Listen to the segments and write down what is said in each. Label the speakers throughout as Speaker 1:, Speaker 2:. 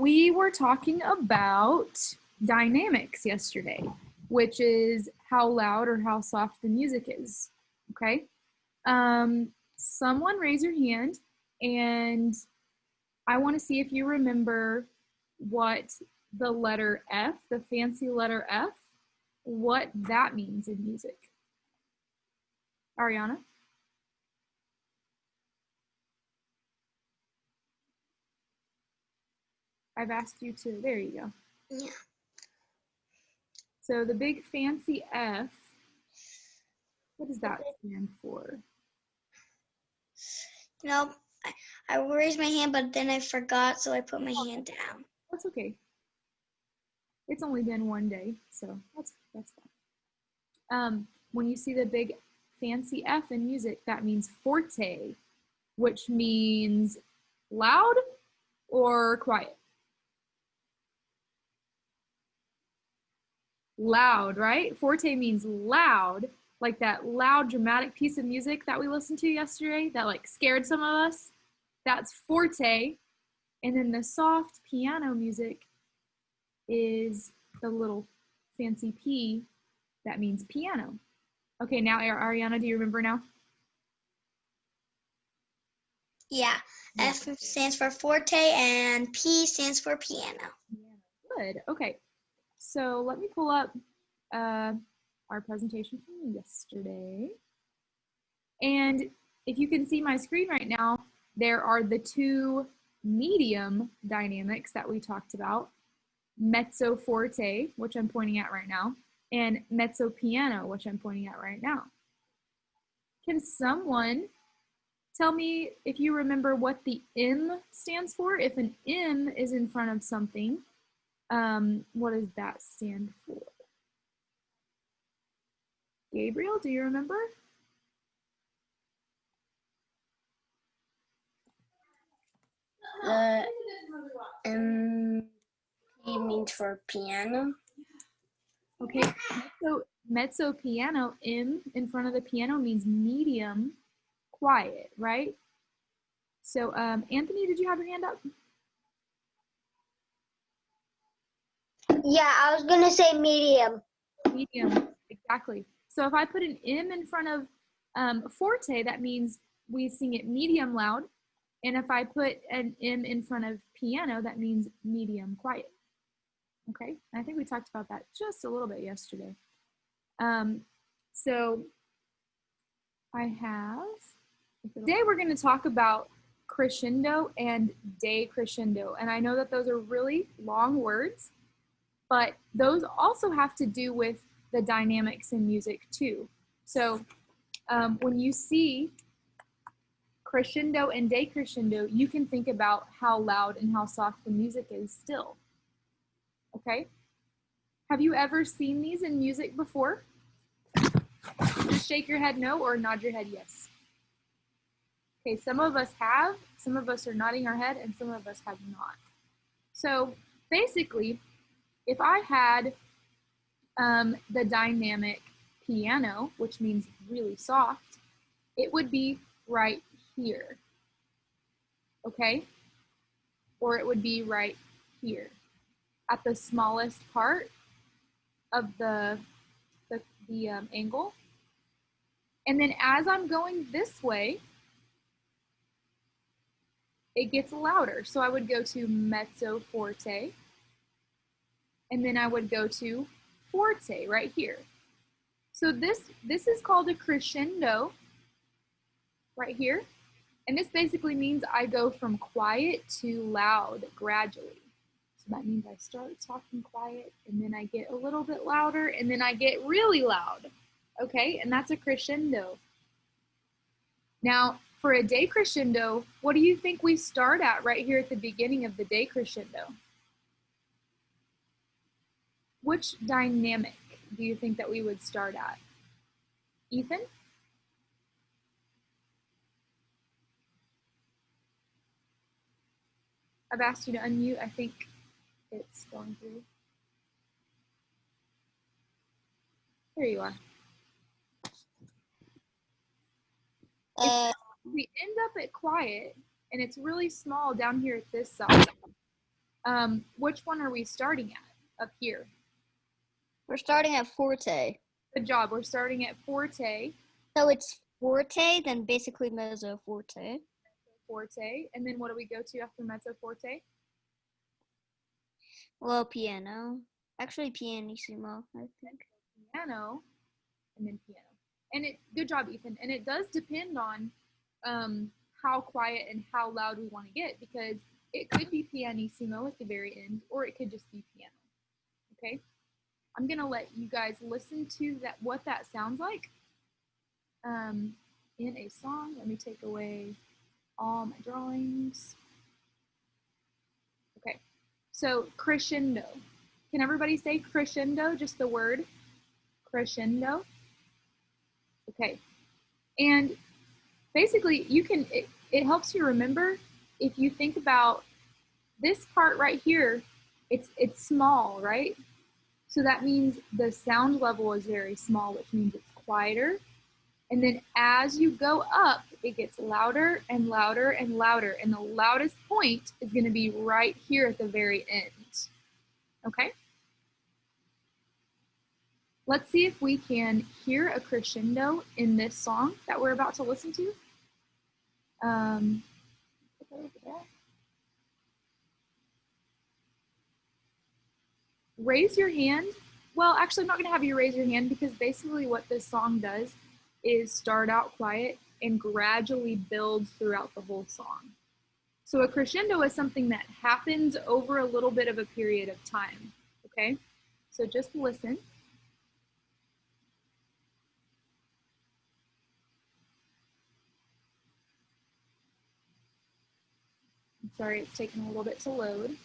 Speaker 1: we were talking about dynamics yesterday, which is how loud or how soft the music is. Okay. Someone raise your hand, and I want to see if you remember what the letter F, the fancy letter F, what that means in music. Ariana? I've asked you to, there you go.
Speaker 2: Yeah.
Speaker 1: So the big fancy F, what does that stand for?
Speaker 2: No, I raised my hand, but then I forgot, so I put my hand down.
Speaker 1: That's okay. It's only been one day, so that's fine. When you see the big fancy F in music, that means forte, which means loud or quiet. Loud, right? Forte means loud, like that loud dramatic piece of music that we listened to yesterday that like scared some of us. That's forte. And then the soft piano music is the little fancy P that means piano. Okay, now Ariana, do you remember now?
Speaker 2: Yeah. F stands for forte and P stands for piano.
Speaker 1: Good. Okay. So let me pull up our presentation from yesterday. And if you can see my screen right now, there are the two medium dynamics that we talked about, mezzo forte, which I'm pointing at right now, and mezzo piano, which I'm pointing at right now. Can someone tell me if you remember what the M stands for? If an M is in front of something, what does that stand for? Gabriel, do you remember?
Speaker 3: The P means for piano.
Speaker 1: Okay, so mezzo piano, M in front of the piano means medium quiet, right? So Anthony, did you have your hand up?
Speaker 4: Yeah, I was gonna say medium.
Speaker 1: Medium, exactly. So if I put an M in front of forte, that means we sing it medium loud. And if I put an M in front of piano, that means medium quiet. Okay, and I think we talked about that just a little bit yesterday. So I have, today we're going to talk about crescendo and decrescendo. And I know that those are really long words, but those also have to do with the dynamics in music too. So when you see crescendo and decrescendo, you can think about how loud and how soft the music is still. Okay? Have you ever seen these in music before? Just shake your head no or nod your head yes. Okay, some of us have, some of us are nodding our head, and some of us have not. So basically, if I had the dynamic piano, which means really soft, it would be right here. Okay? Or it would be right here at the smallest part of the angle. And then as I'm going this way, it gets louder. So I would go to mezzo forte, and then I would go to forte right here. So this is called a crescendo right here. And this basically means I go from quiet to loud gradually. So that means I start talking quiet, and then I get a little bit louder, and then I get really loud. Okay, and that's a crescendo. Now, for a decrescendo, what do you think we start at right here at the beginning of the decrescendo? Which dynamic do you think that we would start at? Ethan? I've asked you to unmute. I think it's going through. There you are. If we end up at quiet, and it's really small down here at this side, Which one are we starting at up here?
Speaker 3: We're starting at forte.
Speaker 1: Good job. We're starting at forte.
Speaker 3: So it's forte, then basically mezzo forte.
Speaker 1: Forte. And then what do we go to after mezzo forte?
Speaker 3: Well, piano. Actually, pianissimo, I think.
Speaker 1: Piano, and then piano. And good job, Ethan. And it does depend on how quiet and how loud we want to get, because it could be pianissimo at the very end, or it could just be piano. Okay? I'm gonna let you guys listen to what that sounds like in a song. Let me take away all my drawings. Okay, so crescendo. Can everybody say crescendo? Just the word crescendo. Okay, and basically it helps you remember. If you think about this part right here, it's small, right? So that means the sound level is very small, which means it's quieter. And then as you go up, it gets louder and louder and louder. And the loudest point is going to be right here at the very end. Okay? Let's see if we can hear a crescendo in this song that we're about to listen to. Raise your hand. Well, actually, I'm not going to have you raise your hand, because basically what this song does is start out quiet and gradually build throughout the whole song. So a crescendo is something that happens over a little bit of a period of time, okay? So just listen. I'm sorry, it's taking a little bit to load.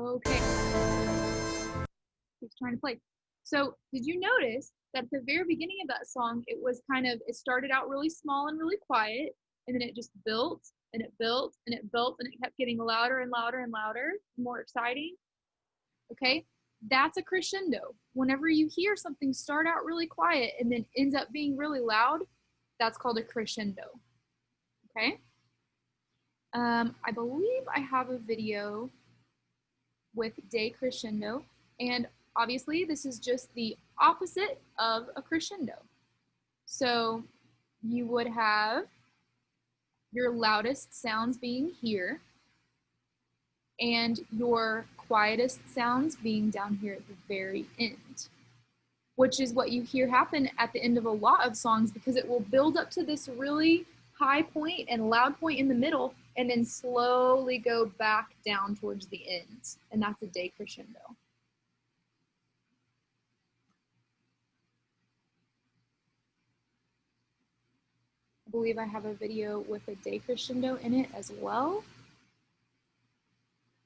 Speaker 1: Okay. He's trying to play. So did you notice that at the very beginning of that song, it started out really small and really quiet, and then it just built and it built and it built, and it kept getting louder and louder and louder, more exciting? Okay, that's a crescendo. Whenever you hear something start out really quiet and then ends up being really loud, that's called a crescendo. Okay. I believe I have a video with decrescendo, and obviously this is just the opposite of a crescendo. So you would have your loudest sounds being here, and your quietest sounds being down here at the very end, which is what you hear happen at the end of a lot of songs, because it will build up to this really high point and loud point in the middle, and then slowly go back down towards the end, and that's a decrescendo. I believe I have a video with a decrescendo in it as well.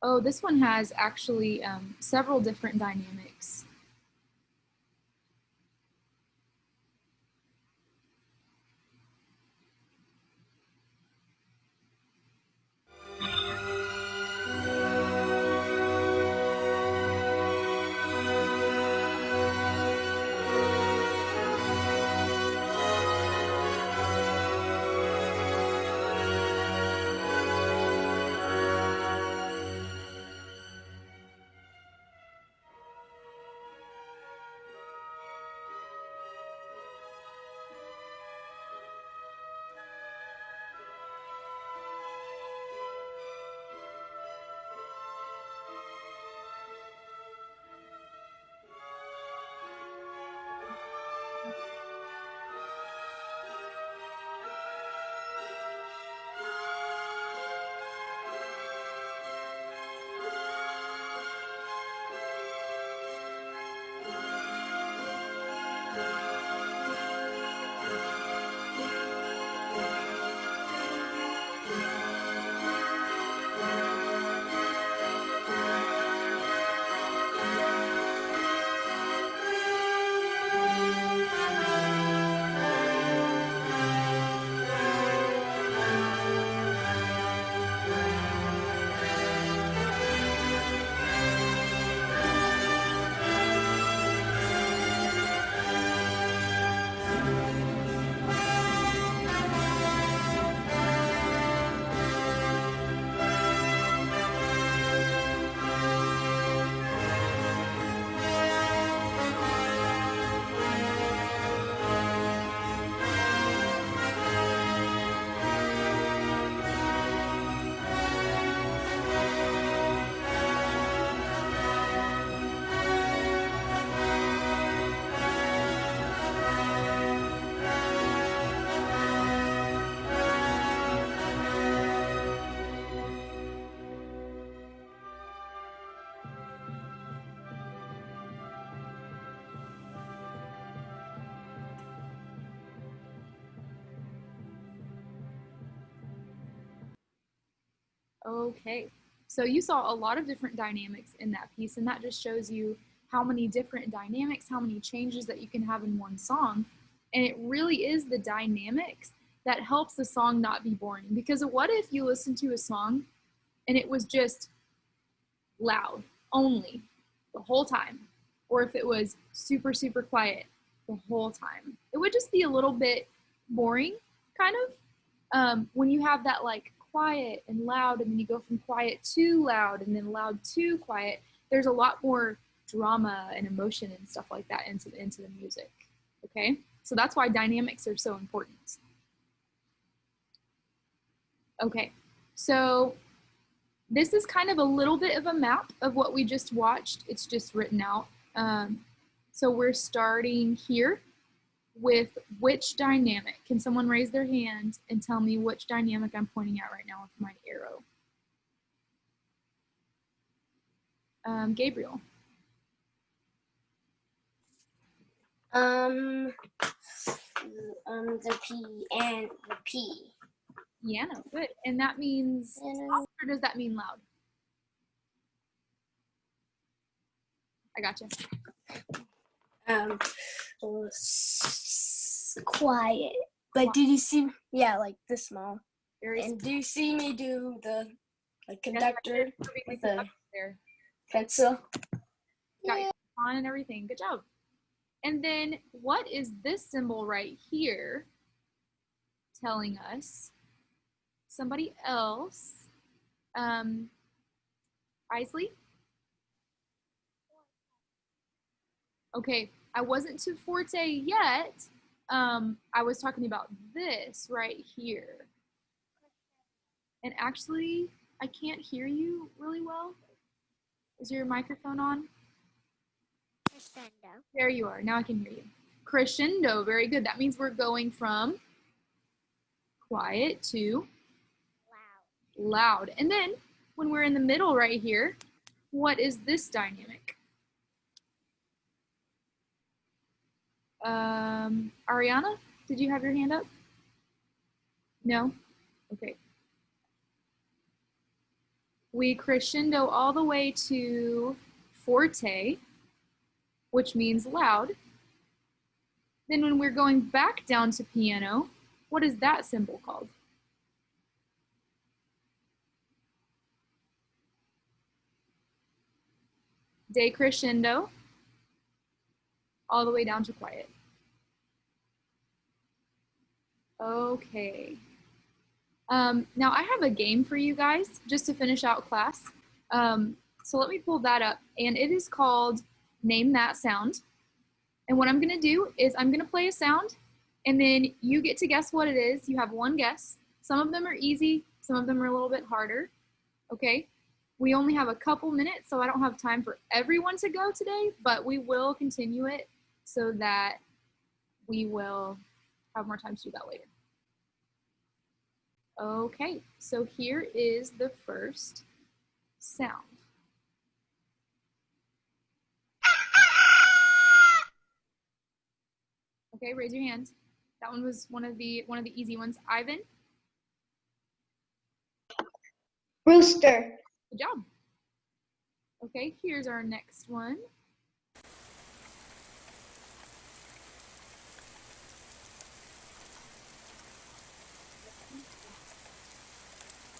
Speaker 1: Oh, this one has actually several different dynamics. Okay, so you saw a lot of different dynamics in that piece, and that just shows you how many different dynamics, how many changes that you can have in one song. And it really is the dynamics that helps the song not be boring. Because what if you listen to a song and it was just loud only the whole time? Or if it was super, super quiet the whole time? It would just be a little bit boring, kind of. When you have that like quiet and loud, and then you go from quiet to loud, and then loud to quiet, there's a lot more drama and emotion and stuff like that into the music. Okay, so that's why dynamics are so important. Okay, so this is kind of a little bit of a map of what we just watched. It's just written out. So we're starting here with which dynamic. Can someone raise their hand and tell me which dynamic I'm pointing at right now with my arrow? Gabriel.
Speaker 5: The P.
Speaker 1: Piano, good. And that means soft, or does that mean loud? I gotcha.
Speaker 5: Quiet. But did you see? Yeah, like this small.
Speaker 1: Very
Speaker 5: And do you see me do the conductor with the
Speaker 1: there.
Speaker 5: pencil?
Speaker 1: Got your on and everything. Good job. And then what is this symbol right here telling us? Somebody else. Isley? Okay, I wasn't too forte yet. I was talking about this right here. And actually, I can't hear you really well. Is your microphone on?
Speaker 3: Crescendo.
Speaker 1: There you are. Now I can hear you. Crescendo. Very good. That means we're going from quiet to loud. And then when we're in the middle right here, what is this dynamic? Ariana, did you have your hand up? No? Okay. We crescendo all the way to forte, which means loud. Then when we're going back down to piano, what is that symbol called? Decrescendo, all the way down to quiet. Okay. Now I have a game for you guys just to finish out class. So let me pull that up, and it is called Name That Sound. And what I'm gonna do is I'm gonna play a sound, and then you get to guess what it is. You have one guess. Some of them are easy, some of them are a little bit harder, okay? We only have a couple minutes, so I don't have time for everyone to go today, but we will continue it so that we will have more time to do that later. Okay, so here is the first sound. Okay, raise your hand. That one was one of the easy ones. Ivan?
Speaker 4: Rooster.
Speaker 1: Good job. Okay, here's our next one.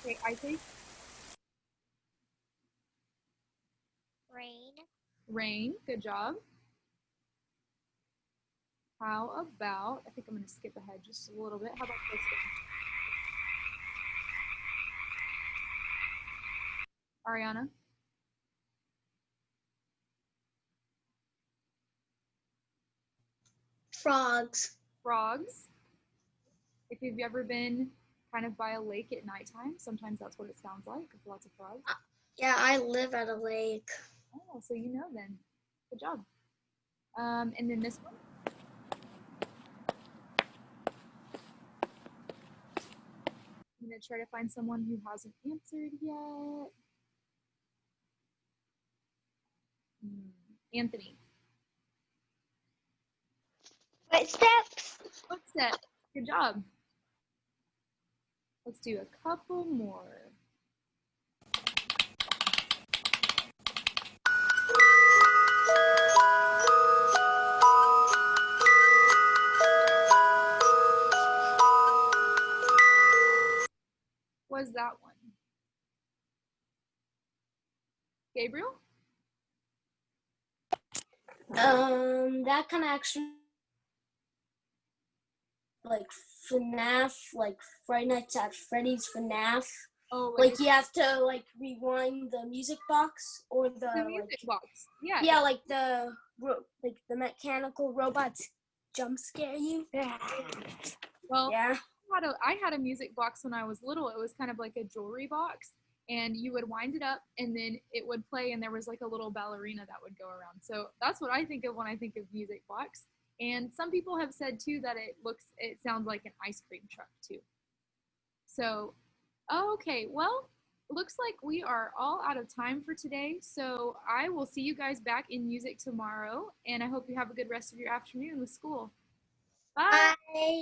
Speaker 1: Okay, Isaac?
Speaker 3: Rain.
Speaker 1: Rain, good job. How about, I think I'm gonna skip ahead just a little bit. How about this one? Ariana?
Speaker 2: Frogs.
Speaker 1: Frogs. If you've ever been kind of by a lake at nighttime, sometimes that's what it sounds like, with lots of frogs.
Speaker 2: Yeah, I live at a lake.
Speaker 1: Oh, so you know then. Good job. And then this one. I'm gonna try to find someone who hasn't answered yet. Anthony.
Speaker 4: Footsteps.
Speaker 1: Footstep. Good job. Let's do a couple more. was that one? Gabriel?
Speaker 5: That kind of actually like FNAF, like Friday Nights at Freddy's FNAF.
Speaker 1: Oh,
Speaker 5: Like you have to like rewind the music box or
Speaker 1: the music
Speaker 5: like,
Speaker 1: box. Yeah.
Speaker 5: yeah, like the mechanical robots jump scare you.
Speaker 1: Well,
Speaker 5: Yeah.
Speaker 1: I had a music box when I was little. It was kind of like a jewelry box, and you would wind it up, and then it would play, and there was like a little ballerina that would go around. So that's what I think of when I think of music box. And some people have said too that it sounds like an ice cream truck too. So, okay, well, looks like we are all out of time for today. So I will see you guys back in music tomorrow, and I hope you have a good rest of your afternoon with school. Bye.
Speaker 2: Bye.